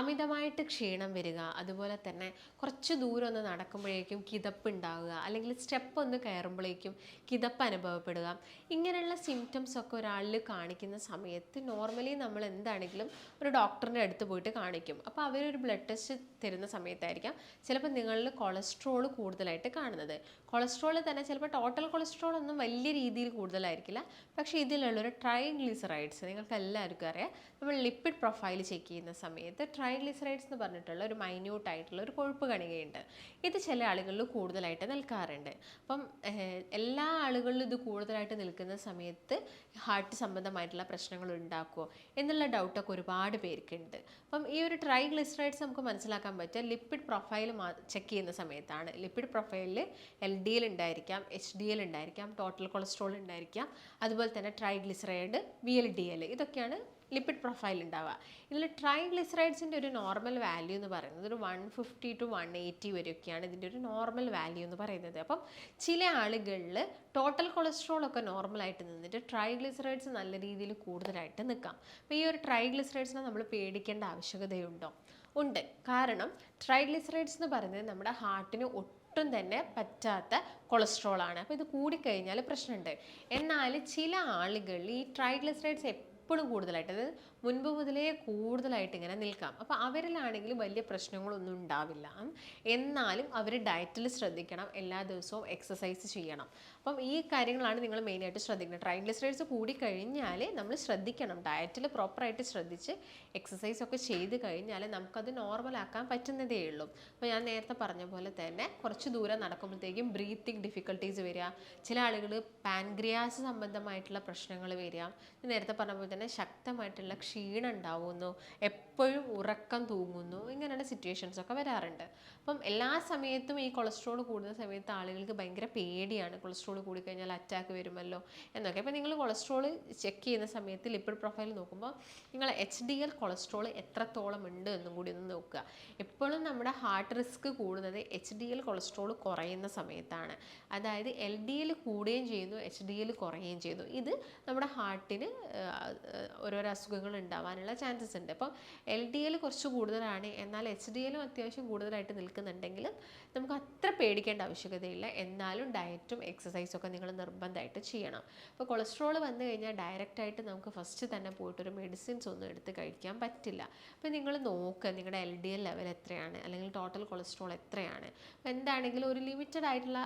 അമിതമായിട്ട് ക്ഷീണം വരിക, അതുപോലെ തന്നെ കുറച്ച് ദൂരം ഒന്ന് നടക്കുമ്പോഴേക്കും കിതപ്പ് ഉണ്ടാവുക, അല്ലെങ്കിൽ സ്റ്റെപ്പ് ഒന്ന് കയറുമ്പോഴേക്കും കിതപ്പ് അനുഭവപ്പെടുക, ഇങ്ങനെയുള്ള സിംറ്റംസ് ഒക്കെ ഒരാളിൽ കാണിക്കുന്ന സമയത്ത് നോർമലി നമ്മൾ എന്താണെങ്കിലും ഒരു ഡോക്ടറിൻ്റെ അടുത്ത് പോയിട്ട് കാണിക്കും. അപ്പോൾ അവരൊരു ബ്ലഡ് ടെസ്റ്റ് തരുന്ന സമയത്തായിരിക്കാം ചിലപ്പോൾ നിങ്ങളിൽ കൊളസ്ട്രോൾ കൂടുതലായിട്ട് കാണുന്നത്. കൊളസ്ട്രോൾ തന്നെ ചിലപ്പോൾ ടോട്ടൽ കൊളസ്ട്രോൾ ഒന്നും വലിയ രീതിയിൽ കൂടുതലായിരിക്കില്ല, പക്ഷേ ഇതിലുള്ളൊരു ട്രൈഗ്ലിസറൈഡ്സ് നിങ്ങൾക്ക് എല്ലാവർക്കും അറിയാം. നമ്മൾ ലിപ്പിഡ് പ്രൊഫൈൽ ചെക്ക് ചെയ്യുന്ന സമയത്ത് ട്രൈഗ്ലിസറൈഡ്സ് എന്ന് പറഞ്ഞിട്ടുള്ള ഒരു മൈന്യൂട്ട് ആയിട്ടുള്ള ഒരു കൊഴുപ്പ് കണികയുണ്ട്. ഇത് ചില ആളുകളിൽ കൂടുതലായിട്ട് നിൽക്കാറുണ്ട്. അപ്പം എല്ലാ ആളുകളിലും ഇത് കൂടുതലായിട്ട് നിൽക്കുന്ന സമയത്ത് ഹാർട്ട് സംബന്ധമായിട്ടുള്ള പ്രശ്നങ്ങൾ ഉണ്ടാക്കുമോ എന്നുള്ള ഡൗട്ടൊക്കെ ഒരുപാട് പേർക്കുണ്ട്. അപ്പം ഈ ഒരു ട്രൈഗ്ലിസറൈഡ്സ് നമുക്ക് മനസ്സിലാക്കാൻ പറ്റുക ലിപ്പിഡ് പ്രൊഫൈൽ ചെക്ക് ചെയ്യുന്ന സമയത്താണ്. ലിപ്പിഡ് പ്രൊഫൈലിൽ LDL ഉണ്ടായിരിക്കാം, HDL ഉണ്ടായിരിക്കാം, ടോട്ടൽ കൊളസ്ട്രോൾ ഉണ്ടായിരിക്കാം, അതുപോലെ തന്നെ ട്രൈഗ്ലിസറൈഡ്, VLDL, ഇതൊക്കെയാണ് ലിപ്പിഡ് പ്രൊഫൈൽ ഉണ്ടാവുക. ഇതിൽ ട്രൈഗ്ലിസറൈഡ്സിൻ്റെ ഒരു നോർമൽ വാല്യൂ എന്ന് പറയുന്നത് ഒരു 150 to 180 വരെയൊക്കെയാണ് ഇതിൻ്റെ ഒരു നോർമൽ വാല്യൂ എന്ന് പറയുന്നത്. അപ്പം ചില ആളുകളിൽ ടോട്ടൽ കൊളസ്ട്രോൾ ഒക്കെ നോർമലായിട്ട് നിന്നിട്ട് ട്രൈഗ്ലിസറൈഡ്സ് നല്ല രീതിയിൽ കൂടുതലായിട്ട് നിൽക്കാം. അപ്പോൾ ഈ ഒരു ട്രൈഗ്ലിസറൈഡ്സിനെ നമ്മൾ പേടിക്കേണ്ട ആവശ്യകതയുണ്ടോ? ഉണ്ട്. കാരണം ട്രൈഗ്ലിസറൈഡ്സ് എന്ന് പറയുന്നത് നമ്മുടെ ഹാർട്ടിന് ഒട്ടും തന്നെ പറ്റാത്ത കൊളസ്ട്രോൾ ആണ്. അപ്പോൾ ഇത് കൂടിക്കഴിഞ്ഞാൽ പ്രശ്നമുണ്ട്. എന്നാൽ ചില ആളുകൾ ഈ ട്രൈഗ്ലിസറൈഡ്സ് എപ്പോഴും കൂടുതലായിട്ട്, അതായത് മുൻപ് മുതലേ കൂടുതലായിട്ട് ഇങ്ങനെ നിൽക്കാം. അപ്പോൾ അവരിലാണെങ്കിൽ വലിയ പ്രശ്നങ്ങളൊന്നും ഉണ്ടാവില്ല. എന്നാലും അവർ ഡയറ്റിൽ ശ്രദ്ധിക്കണം, എല്ലാ ദിവസവും എക്സസൈസ് ചെയ്യണം. അപ്പം ഈ കാര്യങ്ങളാണ് നിങ്ങൾ മെയിനായിട്ട് ശ്രദ്ധിക്കുന്നത്. ട്രൈഗ്ലിസറൈഡ്സ് കൂടിക്കഴിഞ്ഞാൽ നമ്മൾ ശ്രദ്ധിക്കണം, ഡയറ്റിൽ പ്രോപ്പറായിട്ട് ശ്രദ്ധിച്ച് എക്സസൈസ് ഒക്കെ ചെയ്ത് കഴിഞ്ഞാൽ നമുക്കത് നോർമലാക്കാൻ പറ്റുന്നതേ ഉള്ളൂ. അപ്പോൾ ഞാൻ നേരത്തെ പറഞ്ഞ പോലെ തന്നെ കുറച്ച് ദൂരം നടക്കുമ്പോഴത്തേക്കും ബ്രീത്തിങ് ഡിഫിക്കൽട്ടീസ് വരിക, ചില ആളുകൾ പാൻക്രിയാസ് സംബന്ധമായിട്ടുള്ള പ്രശ്നങ്ങൾ വരിക, നേരത്തെ പറഞ്ഞ പോലെ തന്നെ ശക്തമായിട്ടുള്ള ക്ഷീണം ഉണ്ടാവുന്നു, എപ്പോഴും ഉറക്കം തൂങ്ങുന്നു, ഇങ്ങനെയുള്ള സിറ്റുവേഷൻസ് ഒക്കെ വരാറുണ്ട്. അപ്പം എല്ലാ സമയത്തും ഈ കൊളസ്ട്രോൾ കൂടുന്ന സമയത്ത് ആളുകൾക്ക് ഭയങ്കര പേടിയാണ്, കൊളസ്ട്രോൾ കൂടിക്കഴിഞ്ഞാൽ അറ്റാക്ക് വരുമല്ലോ എന്നൊക്കെ. അപ്പോൾ നിങ്ങൾ കൊളസ്ട്രോൾ ചെക്ക് ചെയ്യുന്ന സമയത്ത് ലിപ്പിഡ് പ്രൊഫൈൽ നോക്കുമ്പോൾ നിങ്ങൾ HDL കൊളസ്ട്രോൾ എത്രത്തോളം ഉണ്ട് എന്നും കൂടി ഒന്ന് നോക്കുക. എപ്പോഴും നമ്മുടെ ഹാർട്ട് റിസ്ക് കൂടുന്നത് HDL കൊളസ്ട്രോൾ കുറയുന്ന സമയത്താണ്. അതായത് LDL കൂടുകയും ചെയ്യുന്നു, HDL കുറയുകയും ചെയ്യുന്നു. ഇത് നമ്മുടെ ഹാർട്ടിന് ഓരോരോ അസുഖങ്ങൾ ഉണ്ടാവാനുള്ള ചാൻസസ് ഉണ്ട്. അപ്പോൾ LDL കുറച്ച് കൂടുതലാണ്, എന്നാൽ HDL അത്യാവശ്യം കൂടുതലായിട്ട് നിൽക്കുന്നുണ്ടെങ്കിൽ നമുക്ക് അത്ര പേടിക്കേണ്ട ആവശ്യകതയില്ല. എന്നാലും ഡയറ്റും എക്സസൈസും ഒക്കെ നിങ്ങൾ നിർബന്ധമായിട്ട് ചെയ്യണം. അപ്പോൾ കൊളസ്ട്രോൾ വന്നു കഴിഞ്ഞാൽ ഡയറക്റ്റായിട്ട് നമുക്ക് ഫസ്റ്റ് തന്നെ പോയിട്ടൊരു മെഡിസിൻസ് ഒന്നും എടുത്ത് കഴിക്കാൻ പറ്റില്ല. അപ്പോൾ നിങ്ങൾ നോക്കുക നിങ്ങളുടെ LDL ലെവൽ എത്രയാണ്, അല്ലെങ്കിൽ ടോട്ടൽ കൊളസ്ട്രോൾ എത്രയാണ്. അപ്പോൾ എന്താണെങ്കിലും ഒരു ലിമിറ്റഡ് ആയിട്ടുള്ള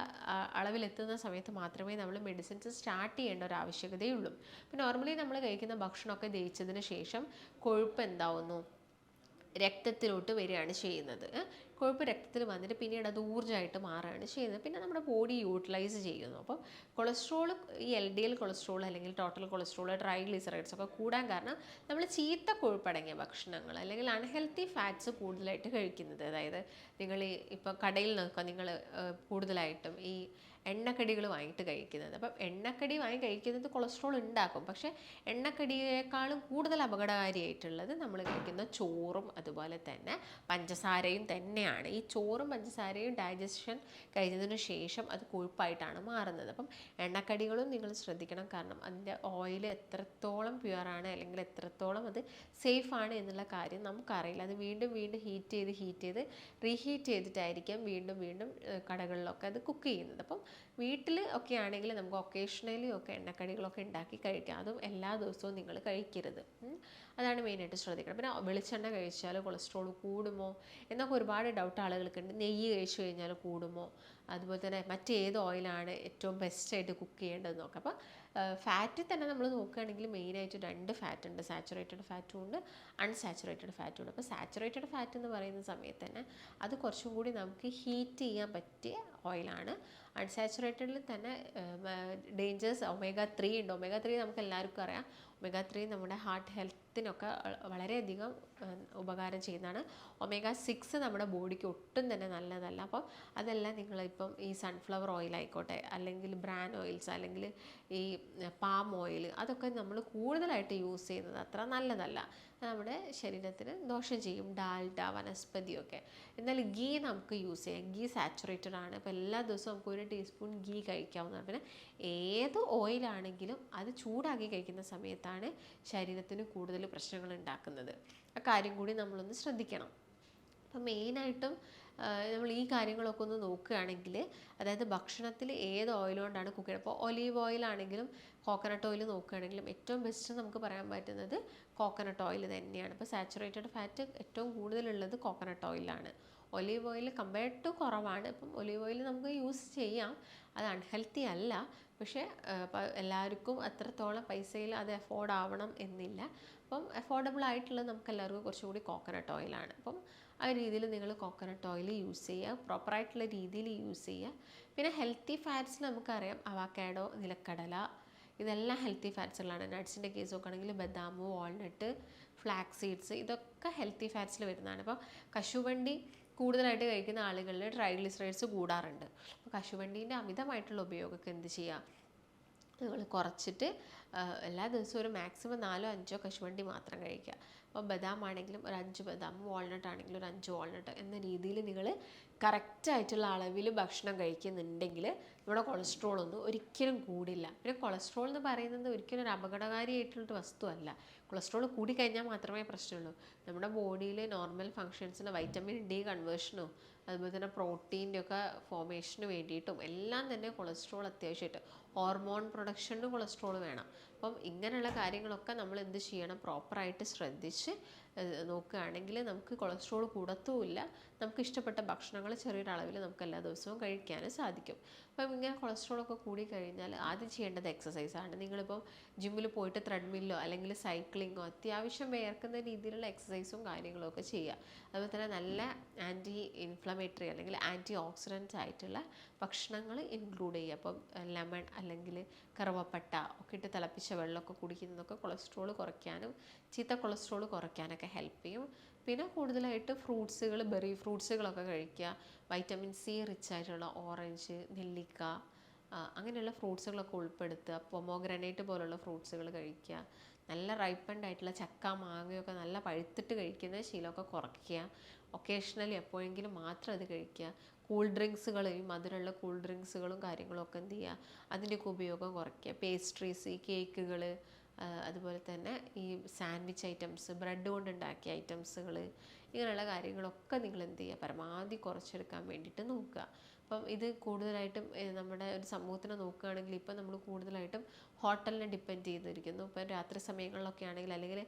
അളവിലെത്തുന്ന സമയത്ത് മാത്രമേ നമ്മൾ മെഡിസിൻസ് സ്റ്റാർട്ട് ചെയ്യേണ്ട ഒരു ആവശ്യകതയുള്ളൂ. അപ്പോൾ നോർമലി നമ്മൾ കഴിക്കുന്ന ഭക്ഷണമൊക്കെ ദഹിച്ചതിന് ശേഷം കൊഴുപ്പ് എന്താവുന്നു, രക്തത്തിലോട്ട് വരികയാണ് ചെയ്യുന്നത്. കൊഴുപ്പ് രക്തത്തിൽ വന്നിട്ട് പിന്നീട് അത് ഊർജ്ജമായിട്ട് മാറുകയാണ് ചെയ്യുന്നത്. പിന്നെ നമ്മുടെ ബോഡി യൂട്ടിലൈസ് ചെയ്യുന്നു. അപ്പോൾ കൊളസ്ട്രോൾ, ഈ LDL കൊളസ്ട്രോൾ അല്ലെങ്കിൽ ടോട്ടൽ കൊളസ്ട്രോൾ, ട്രൈഗ്ലിസറൈഡ്സ് ഒക്കെ കൂടാൻ കാരണം നമ്മൾ ചീത്ത കൊഴുപ്പടങ്ങിയ ഭക്ഷണങ്ങൾ അല്ലെങ്കിൽ അൺഹെൽത്തി ഫാറ്റ്സ് കൂടുതലായിട്ട് കഴിക്കുന്നത്. അതായത് നിങ്ങൾ ഇപ്പോൾ കടയിൽ നോക്കുക, നിങ്ങൾ കൂടുതലായിട്ടും ഈ എണ്ണക്കടികൾ വാങ്ങിയിട്ട് കഴിക്കുന്നത്. അപ്പം എണ്ണക്കടി വാങ്ങി കഴിക്കുന്നത് കൊളസ്ട്രോൾ ഉണ്ടാക്കും, പക്ഷേ എണ്ണക്കടിയേക്കാളും കൂടുതൽ അപകടകാരിയായിട്ടുള്ളത് നമ്മൾ കഴിക്കുന്ന ചോറും അതുപോലെ തന്നെ പഞ്ചസാരയും തന്നെയാണ്. ഈ ചോറും പഞ്ചസാരയും ഡൈജഷൻ കഴിഞ്ഞതിന് ശേഷം അത് കൊഴുപ്പായിട്ടാണ് മാറുന്നത്. അപ്പം എണ്ണക്കടികളും നിങ്ങൾ ശ്രദ്ധിക്കണം, കാരണം അതിൻ്റെ ഓയിൽ എത്രത്തോളം പ്യുവറാണ് അല്ലെങ്കിൽ എത്രത്തോളം അത് സേഫാണ് എന്നുള്ള കാര്യം നമുക്കറിയില്ല. അത് വീണ്ടും വീണ്ടും ഹീറ്റ് ചെയ്ത് റീഹീറ്റ് ചെയ്തിട്ടായിരിക്കും വീണ്ടും കടകളിലൊക്കെ അത് കുക്ക് ചെയ്യുന്നത്. അപ്പം വീട്ടിൽ ഒക്കെ ആണെങ്കിൽ നമുക്ക് ഒക്കേഷണലി ഒക്കെ എണ്ണക്കടികളൊക്കെ ഉണ്ടാക്കി കഴിക്കാം. അതും എല്ലാ ദിവസവും നിങ്ങൾ കഴിക്കരുത്. അതാണ് മെയിനായിട്ട് ശ്രദ്ധിക്കണം. പിന്നെ വെളിച്ചെണ്ണ കഴിച്ചാൽ കൊളസ്ട്രോൾ കൂടുമോ എന്നൊക്കെ ഒരുപാട് ഡൗട്ട് ആളുകൾക്കുണ്ട്. നെയ്യ് കഴിച്ചു കഴിഞ്ഞാൽ കൂടുമോ, അതുപോലെ തന്നെ മറ്റേത് ഓയിലാണ് ഏറ്റവും ബെസ്റ്റായിട്ട് കുക്ക് ചെയ്യേണ്ടതെന്ന് നോക്കാം. അപ്പോൾ ഫാറ്റിൽ തന്നെ നമ്മൾ നോക്കുകയാണെങ്കിൽ മെയിനായിട്ട് 2 ഫാറ്റ് ഉണ്ട്, സാച്ചുറേറ്റഡ് ഫാറ്റും ഉണ്ട്, അൺസാച്ചുറേറ്റഡ് ഫാറ്റും ഉണ്ട്. അപ്പോൾ സാച്ചുറേറ്റഡ് ഫാറ്റ് എന്ന് പറയുന്ന സമയത്ത് തന്നെ അത് കുറച്ചും കൂടി നമുക്ക് ഹീറ്റ് ചെയ്യാൻ പറ്റിയ ഓയിലാണ്. അൺസാച്ചുറേറ്റഡിൽ തന്നെ ഡേഞ്ചേഴ്സ് omega-3 ഉണ്ട്. omega-3 നമുക്ക് എല്ലാവർക്കും അറിയാം. omega-3 നമ്മുടെ ഹാർട്ട് ഹെൽത്തിനൊക്കെ വളരെയധികം ഉപകാരം ചെയ്യുന്നതാണ്. omega-6 നമ്മുടെ ബോഡിക്ക് ഒട്ടും തന്നെ നല്ലതല്ല. അപ്പോൾ അതെല്ലാം നിങ്ങളിപ്പം ഈ സൺഫ്ലവർ ഓയിൽ ആയിക്കോട്ടെ, അല്ലെങ്കിൽ ബ്രാൻ ഓയിൽസ്, അല്ലെങ്കിൽ ഈ പാം ഓയിൽ, അതൊക്കെ നമ്മൾ കൂടുതലായിട്ട് യൂസ് ചെയ്യുന്നത് അത്ര നല്ലതല്ല, നമ്മുടെ ശരീരത്തിന് ദോഷം ചെയ്യും. ഡാൽഡ, വനസ്പതിയൊക്കെ. എന്നാൽ ഗീ നമുക്ക് യൂസ് ചെയ്യാം. ഗീ സാച്ചുറേറ്റഡ് ആണ്. അപ്പോൾ എല്ലാ ദിവസവും നമുക്ക് 1 ടീസ്പൂൺ ഗീ കഴിക്കാവുന്നതാണ്. പിന്നെ ഏത് ഓയിലാണെങ്കിലും അത് ചൂടാക്കി കഴിക്കുന്ന സമയത്താണ് ശരീരത്തിന് കൂടുതൽ പ്രശ്നങ്ങൾ ഉണ്ടാക്കുന്നത്. ആ കാര്യം കൂടി നമ്മളൊന്ന് ശ്രദ്ധിക്കണം. അപ്പം മെയിനായിട്ടും നമ്മൾ ഈ കാര്യങ്ങളൊക്കെ ഒന്ന് നോക്കുകയാണെങ്കിൽ, അതായത് ഭക്ഷണത്തിൽ ഏത് ഓയിൽ കൊണ്ടാണ് കുക്ക് ചെയ്യുന്നത്, അപ്പോൾ ഒലീവ് ഓയിലാണെങ്കിലും കോക്കനട്ട് ഓയിൽ നോക്കുകയാണെങ്കിലും ഏറ്റവും ബെസ്റ്റ് നമുക്ക് പറയാൻ പറ്റുന്നത് കോക്കനട്ട് ഓയിൽ തന്നെയാണ്. ഇപ്പോൾ സാച്ചുറേറ്റഡ് ഫാറ്റ് ഏറ്റവും കൂടുതലുള്ളത് കോക്കനട്ട് ഓയിലാണ്. ഒലീവ് ഓയിൽ കമ്പയർഡ് ടു കുറവാണ്. ഇപ്പം ഒലീവ് ഓയിൽ നമുക്ക് യൂസ് ചെയ്യാം, അത് അൺഹെൽത്തി അല്ല. പക്ഷേ എല്ലാവർക്കും അത്രത്തോളം പൈസയിൽ അത് അഫോർഡ് ആവണം എന്നില്ല. അപ്പം അഫോർഡബിൾ ആയിട്ടുള്ളത് നമുക്ക് എല്ലാവർക്കും കുറച്ചുകൂടി കോക്കനട്ട് ഓയിലാണ്. അപ്പം ആ രീതിയിൽ നിങ്ങൾ കോക്കനട്ട് ഓയിൽ യൂസ് ചെയ്യുക, പ്രോപ്പറായിട്ടുള്ള രീതിയിൽ യൂസ് ചെയ്യുക. പിന്നെ ഹെൽത്തി ഫാറ്റ്സിൽ നമുക്കറിയാം അവക്കാഡോ, നിലക്കടല, ഇതെല്ലാം ഹെൽത്തി ഫാറ്റ്സുകളാണ്. നട്ട്സിൻ്റെ കേസ് നോക്കുകയാണെങ്കിൽ ബദാം, വാൾനട്ട്, ഫ്ലാക്സ് സീഡ്സ്, ഇതൊക്കെ ഹെൽത്തി ഫാറ്റ്സിൽ വരുന്നതാണ്. അപ്പോൾ കശുവണ്ടി കൂടുതലായിട്ട് കഴിക്കുന്ന ആളുകളിൽ ട്രൈഗ്ലിസറൈഡ്സ് കൂടാറുണ്ട്. അപ്പോൾ കശുവണ്ടീൻ്റെ അമിതമായിട്ടുള്ള ഉപയോഗമൊക്കെ എന്ത് ചെയ്യുക, നിങ്ങൾ കുറച്ചിട്ട് എല്ലാ ദിവസവും ഒരു മാക്സിമം 4-5 കശുവണ്ടി മാത്രം കഴിക്കുക. അപ്പോൾ ബദാം ആണെങ്കിലും ഒരു 5 ബദാം, വാൾനട്ട് ആണെങ്കിലും ഒരു 5 വാൾനട്ട് എന്ന രീതിയിൽ നിങ്ങൾ കറക്റ്റായിട്ടുള്ള അളവിൽ ഭക്ഷണം കഴിക്കുന്നുണ്ടെങ്കിൽ നമ്മുടെ കൊളസ്ട്രോൾ ഒന്നും ഒരിക്കലും കൂടില്ല. പിന്നെ കൊളസ്ട്രോൾ എന്ന് പറയുന്നത് ഒരിക്കലും ഒരു അപകടകാരിയായിട്ടുള്ളൊരു വസ്തുവല്ല. കൊളസ്ട്രോൾ കൂടിക്കഴിഞ്ഞാൽ മാത്രമേ പ്രശ്നമുള്ളൂ. നമ്മുടെ ബോഡിയിൽ നോർമൽ ഫങ്ഷൻസിന് വൈറ്റമിൻ ഡി കൺവേർഷനോ അതുപോലെ തന്നെ പ്രോട്ടീൻ്റെ ഒക്കെ ഫോർമേഷന് വേണ്ടിയിട്ടും എല്ലാം തന്നെ കൊളസ്ട്രോൾ അത്യാവശ്യമായിട്ട്, ഹോർമോൺ പ്രൊഡക്ഷന് കൊളസ്ട്രോൾ വേണം. അപ്പം ഇങ്ങനെയുള്ള കാര്യങ്ങളൊക്കെ നമ്മൾ എന്ത് ചെയ്യണം, പ്രോപ്പറായിട്ട് ശ്രദ്ധിച്ച് നോക്കുകയാണെങ്കിൽ നമുക്ക് കൊളസ്ട്രോൾ കൂടത്തുമില്ല. നമുക്ക് ഇഷ്ടപ്പെട്ട ഭക്ഷണങ്ങൾ ചെറിയൊരു അളവിൽ നമുക്ക് എല്ലാ ദിവസവും കഴിക്കാനും സാധിക്കും. അപ്പം ഇങ്ങനെ കൊളസ്ട്രോളൊക്കെ കൂടി കഴിഞ്ഞാൽ ആദ്യം ചെയ്യേണ്ടത് എക്സസൈസാണ്. നിങ്ങളിപ്പോൾ ജിമ്മിൽ പോയിട്ട് ത്രെഡ്മില്ലോ അല്ലെങ്കിൽ സൈക്ലിങ്ങോ അത്യാവശ്യം വേർക്കുന്ന രീതിയിലുള്ള എക്സസൈസും കാര്യങ്ങളൊക്കെ ചെയ്യുക. അതുപോലെ തന്നെ നല്ല ആൻറ്റി ഇൻഫ്ലമേറ്ററി അല്ലെങ്കിൽ ആൻറ്റി ഓക്സിഡൻസ് ആയിട്ടുള്ള ഭക്ഷണങ്ങൾ ഇൻക്ലൂഡ് ചെയ്യുക. അപ്പം ലെമൺ അല്ലെങ്കിൽ കറുവപ്പട്ട ഒക്കെ ഇട്ട് തിളപ്പിച്ച വെള്ളമൊക്കെ കുടിക്കുന്നതൊക്കെ കൊളസ്ട്രോൾ കുറയ്ക്കാനും ചീത്ത കൊളസ്ട്രോൾ കുറയ്ക്കാനൊക്കെ ഹെൽപ്പ് ചെയ്യും. പിന്നെ കൂടുതലായിട്ട് ഫ്രൂട്ട്സുകൾ, ബെറി ഫ്രൂട്ട്സുകളൊക്കെ കഴിക്കുക. വൈറ്റമിൻ സി റിച്ച് ആയിട്ടുള്ള ഓറഞ്ച്, നെല്ലിക്ക, അങ്ങനെയുള്ള ഫ്രൂട്ട്സുകളൊക്കെ ഉൾപ്പെടുത്തുക. പൊമോഗ്രാനൈറ്റ് പോലുള്ള ഫ്രൂട്ട്സുകൾ കഴിക്കുക. നല്ല റൈപ്പൻഡ് ആയിട്ടുള്ള ചക്ക, മാങ്ങയൊക്കെ നല്ല പഴുത്തിട്ട് കഴിക്കുന്ന ശീലമൊക്കെ കുറയ്ക്കുക. ഒക്കേഷണലി എപ്പോഴെങ്കിലും മാത്രം അത് കഴിക്കുക. കൂൾ ഡ്രിങ്ക്സുകൾ, ഈ മധുരമുള്ള കൂൾ ഡ്രിങ്ക്സുകളും കാര്യങ്ങളൊക്കെ എന്ത് ചെയ്യുക, അതിൻ്റെയൊക്കെ ഉപയോഗം കുറയ്ക്കുക. പേസ്ട്രീസ്, കേക്കുകൾ, അതുപോലെ തന്നെ ഈ സാൻഡ്വിച്ച് ഐറ്റംസ്, ബ്രെഡ് കൊണ്ടുണ്ടാക്കിയ ഐറ്റംസുകൾ, ഇങ്ങനെയുള്ള കാര്യങ്ങളൊക്കെ നിങ്ങൾ എന്ത് ചെയ്യുക, പരമാവധി കുറച്ചെടുക്കാൻ വേണ്ടിയിട്ട് നോക്കുക. അപ്പം ഇത് കൂടുതലായിട്ടും നമ്മുടെ ഒരു സമൂഹത്തിനെ നോക്കുകയാണെങ്കിൽ ഇപ്പം നമ്മൾ കൂടുതലായിട്ടും ഹോട്ടലിനെ ഡിപ്പെൻഡ് ചെയ്തിരിക്കുന്നു. ഇപ്പം രാത്രി സമയങ്ങളിലൊക്കെ ആണെങ്കിൽ അല്ലെങ്കിൽ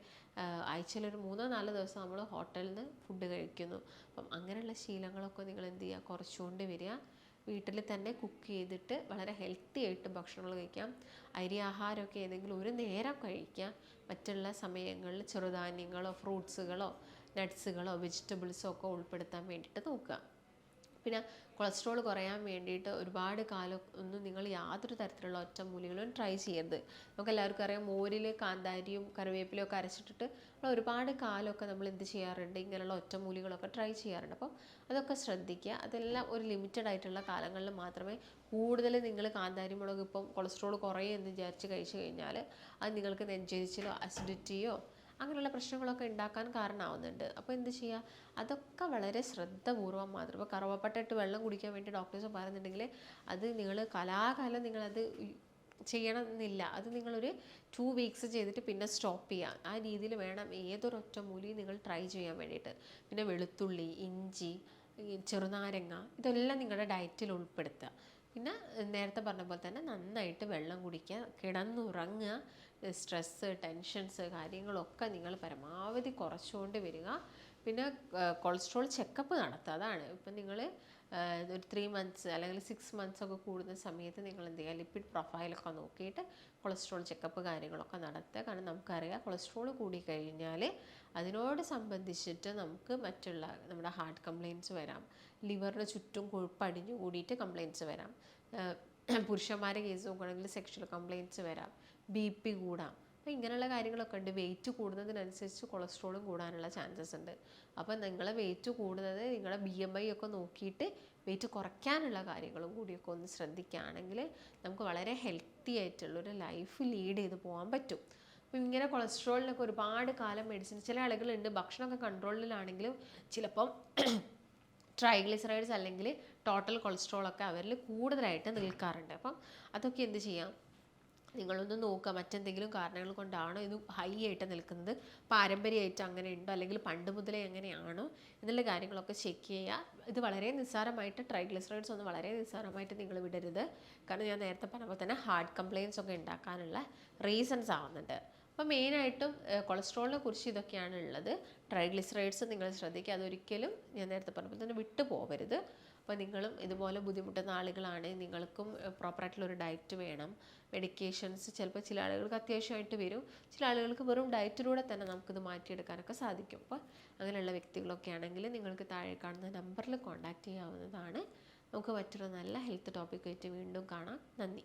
ആഴ്ചയിൽ ഒരു 3-4 ദിവസം നമ്മൾ ഹോട്ടലിൽ നിന്ന് ഫുഡ് കഴിക്കുന്നു. അപ്പം അങ്ങനെയുള്ള ശീലങ്ങളൊക്കെ നിങ്ങൾ എന്ത് ചെയ്യുക, കുറച്ചുകൊണ്ട് വരിക. വീട്ടിൽ തന്നെ കുക്ക് ചെയ്തിട്ട് വളരെ ഹെൽത്തി ആയിട്ട് ഭക്ഷണങ്ങൾ കഴിക്കാം. അരി ആഹാരമൊക്കെ ഏതെങ്കിലും ഒരു നേരം കഴിക്കാം. മറ്റുള്ള സമയങ്ങളിൽ ചെറുധാന്യങ്ങളോ ഫ്രൂട്ട്സുകളോ നട്ട്സുകളോ വെജിറ്റബിൾസോ ഒക്കെ ഉൾപ്പെടുത്താൻ വേണ്ടിയിട്ട് നോക്കുക. പിന്നെ കൊളസ്ട്രോൾ കുറയാൻ വേണ്ടിയിട്ട് ഒരുപാട് കാലം ഒന്നും നിങ്ങൾ യാതൊരു തരത്തിലുള്ള ഒറ്റമൂലികളും ട്രൈ ചെയ്യരുത്. നമുക്ക് എല്ലാവർക്കും അറിയാം, മോരിൽ കാന്താരിയും കറിവേപ്പിലയും ഒക്കെ അരച്ചിട്ടിട്ട് ഒരുപാട് കാലമൊക്കെ നമ്മൾ എന്ത് ചെയ്യാറുണ്ട്, ഇങ്ങനെയുള്ള ഒറ്റമൂലികളൊക്കെ ട്രൈ ചെയ്യാറുണ്ട്. അപ്പം അതൊക്കെ ശ്രദ്ധിക്കുക. അതെല്ലാം ഒരു ലിമിറ്റഡ് ആയിട്ടുള്ള കാലങ്ങളിൽ മാത്രമേ. കൂടുതൽ നിങ്ങൾ കാന്താരി മുളക് ഇപ്പം കൊളസ്ട്രോൾ കുറയുമെന്ന് വിചാരിച്ച് കഴിച്ചു കഴിഞ്ഞാൽ അത് നിങ്ങൾക്ക് നെഞ്ചെരിച്ചിലോ അസിഡിറ്റിയോ അങ്ങനെയുള്ള പ്രശ്നങ്ങളൊക്കെ ഉണ്ടാക്കാൻ കാരണമാവുന്നുണ്ട്. അപ്പോൾ എന്ത് ചെയ്യുക, അതൊക്കെ വളരെ ശ്രദ്ധപൂർവ്വം മാത്രം. ഇപ്പോൾ കറുവപ്പട്ട ഇട്ട് വെള്ളം കുടിക്കാൻ വേണ്ടി ഡോക്ടേഴ്സ് പറയുന്നുണ്ടെങ്കിൽ അത് നിങ്ങൾ കലാകാലം നിങ്ങളത് ചെയ്യണം എന്നില്ല. അത് നിങ്ങളൊരു 2 വീക്സ് ചെയ്തിട്ട് പിന്നെ സ്റ്റോപ്പ് ചെയ്യുക. ആ രീതിയിൽ വേണം ഏതൊരു ഒറ്റമൂലിയും നിങ്ങൾ ട്രൈ ചെയ്യാൻ വേണ്ടിയിട്ട്. പിന്നെ വെളുത്തുള്ളി, ഇഞ്ചി, ചെറുനാരങ്ങ, ഇതെല്ലാം നിങ്ങളുടെ ഡയറ്റിൽ ഉൾപ്പെടുത്തുക. പിന്നെ നേരത്തെ പറഞ്ഞ പോലെ തന്നെ നന്നായിട്ട് വെള്ളം കുടിക്കുക, കിടന്നുറങ്ങുക. സ്ട്രെസ്സ്, ടെൻഷൻസ് കാര്യങ്ങളൊക്കെ നിങ്ങൾ പരമാവധി കുറച്ചുകൊണ്ട് വരിക. പിന്നെ കൊളസ്ട്രോൾ ചെക്കപ്പ് നടത്തുക. അതാണ് ഇപ്പം നിങ്ങൾ ഒരു 3 മന്ത്സ് അല്ലെങ്കിൽ 6 മന്ത്സ് ഒക്കെ കൂടുന്ന സമയത്ത് നിങ്ങൾ എന്ത് ചെയ്യുക, ലിപ്പിഡ് പ്രൊഫൈലൊക്കെ നോക്കിയിട്ട് കൊളസ്ട്രോൾ ചെക്കപ്പ് കാര്യങ്ങളൊക്കെ നടത്തുക. കാരണം നമുക്കറിയാം കൊളസ്ട്രോൾ കൂടിക്കഴിഞ്ഞാൽ അതിനോട് സംബന്ധിച്ചിട്ട് നമുക്ക് മറ്റുള്ള നമ്മുടെ ഹാർട്ട് കംപ്ലയിൻറ്റ്സ് വരാം, ലിവറിന് ചുറ്റും കൊഴുപ്പടിഞ്ഞു കൂടിയിട്ട് കംപ്ലയിൻറ്റ്സ് വരാം. പുരുഷന്മാരുടെ കേസ് നോക്കുകയാണെങ്കിൽ സെക്ഷൽ കംപ്ലയിൻറ്റ്സ് വരാം, BP കൂടാം. അപ്പോൾ ഇങ്ങനെയുള്ള കാര്യങ്ങളൊക്കെ ഉണ്ട്. വെയിറ്റ് കൂടുന്നതിനനുസരിച്ച് കൊളസ്ട്രോളും കൂടാനുള്ള ചാൻസസ് ഉണ്ട്. അപ്പോൾ നിങ്ങളെ വെയിറ്റ് കൂടുന്നത് നിങ്ങളുടെ BMI ഒക്കെ നോക്കിയിട്ട് വെയിറ്റ് കുറയ്ക്കാനുള്ള കാര്യങ്ങളും കൂടിയൊക്കെ ഒന്ന് ശ്രദ്ധിക്കുകയാണെങ്കിൽ നമുക്ക് വളരെ ഹെൽത്തി ആയിട്ടുള്ളൊരു ലൈഫ് ലീഡ് ചെയ്ത് പോകാൻ പറ്റും. അപ്പോൾ ഇങ്ങനെ കൊളസ്ട്രോളിനൊക്കെ ഒരുപാട് കാലം മെഡിസിൻ, ചില ആളുകളുണ്ട് ഭക്ഷണമൊക്കെ കൺട്രോളിലാണെങ്കിലും ചിലപ്പം ട്രൈഗ്ലിസറൈഡ്സ് അല്ലെങ്കിൽ ടോട്ടൽ കൊളസ്ട്രോളൊക്കെ അവരിൽ കൂടുതലായിട്ട് നിൽക്കാറുണ്ട്. അപ്പം അതൊക്കെ എന്ത് ചെയ്യാം, നിങ്ങളൊന്ന് നോക്കുക മറ്റെന്തെങ്കിലും കാരണങ്ങൾ കൊണ്ടാണോ ഇത് ഹൈ ആയിട്ട് നിൽക്കുന്നത്, പാരമ്പര്യമായിട്ട് അങ്ങനെ ഉണ്ടോ, അല്ലെങ്കിൽ പണ്ട് മുതലേ എങ്ങനെയാണോ എന്നുള്ള കാര്യങ്ങളൊക്കെ ചെക്ക് ചെയ്യുക. ഇത് വളരെ നിസ്സാരമായിട്ട്, ട്രൈഗ്ലിസറൈഡ്സ് ഒന്നും വളരെ നിസ്സാരമായിട്ട് നിങ്ങൾ വിടരുത്. കാരണം ഞാൻ നേരത്തെ പറഞ്ഞപ്പോൾ തന്നെ ഹാർട്ട് കംപ്ലയിൻസ് ഒക്കെ ഉണ്ടാക്കാനുള്ള റീസൺസ് ആവുന്നുണ്ട്. അപ്പോൾ മെയിനായിട്ടും കൊളസ്ട്രോളിനെ കുറിച്ച് ഇതൊക്കെയാണ് ഉള്ളത്. ട്രൈഗ്ലിസറൈഡ്സ് നിങ്ങൾ ശ്രദ്ധിക്കുക, അതൊരിക്കലും ഞാൻ നേരത്തെ പറഞ്ഞപ്പോൾ തന്നെ വിട്ടു പോകരുത്. അപ്പോൾ നിങ്ങളും ഇതുപോലെ ബുദ്ധിമുട്ടുന്ന ആളുകളാണ്, നിങ്ങൾക്കും പ്രോപ്പറായിട്ടുള്ളൊരു ഡയറ്റ് വേണം. മെഡിക്കേഷൻസ് ചിലപ്പോൾ ചില ആളുകൾക്ക് അത്യാവശ്യമായിട്ട് വരും, ചില ആളുകൾക്ക് വെറും ഡയറ്റിലൂടെ തന്നെ നമുക്കിത് മാറ്റിയെടുക്കാനൊക്കെ സാധിക്കും. അപ്പോൾ അങ്ങനെയുള്ള വ്യക്തികളൊക്കെ ആണെങ്കിൽ നിങ്ങൾക്ക് താഴെ കാണുന്ന നമ്പറിൽ കോൺടാക്റ്റ് ചെയ്യാവുന്നതാണ്. നമുക്ക് മറ്റൊരു നല്ല ഹെൽത്ത് ടോപ്പിക്കായിട്ട് വീണ്ടും കാണാം. നന്ദി.